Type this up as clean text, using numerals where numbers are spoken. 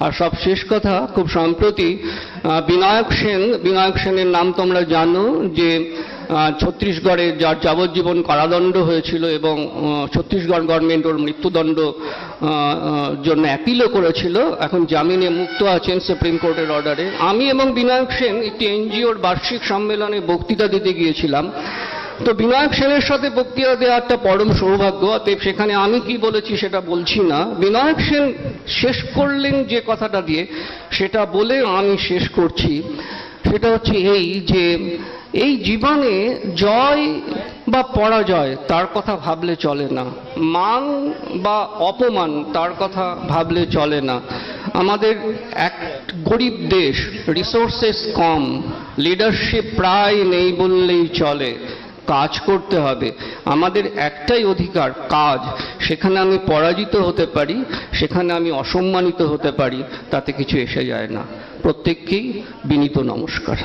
আর সব শেষ কথা, খুব সম্প্রতি বিনায়ক সেনের নাম তোমরা জানো, যে ছত্তিশগড়ে যার যাবজ্জীবন কারাদণ্ড হয়েছিল এবং ছত্তিশগড় গভর্নমেন্ট ওর মৃত্যুদণ্ড জন্য অ্যাপিলও করেছিল, এখন জামিনে মুক্ত আছেন সুপ্রিম কোর্টের অর্ডারে। আমি এবং বিনায়ক সেন একটি এনজিওর বার্ষিক সম্মেলনে বক্তৃতা দিতে গিয়েছিলাম। তো বিনায়ক সেনের সাথে বক্তৃতা দেওয়া একটা পরম সৌভাগ্য, অতএব সেখানে আমি কি বলেছি সেটা বলছি না। বিনায়ক সেন শেষ করলেন যে কথাটা দিয়ে, সেটা বলে আমি শেষ করছি। সেটা হচ্ছে এই যে এই জীবনে জয় বা পরাজয় তার কথা ভাবলে চলে না, মান বা অপমান তার কথা ভাবলে চলে না। আমাদের এক গরিব দেশ, রিসোর্সেস কম, লিডারশিপ প্রায় নেই বললেই চলে। কাজ করতে হবে, আমাদের একটাই অধিকার, কাজ। সেখানে আমি পরাজিত হতে পারি, সেখানে আমি অসম্মানিত হতে পারি, তাতে কিছু এসে যায় না। প্রত্যেককেই বিনীত নমস্কার।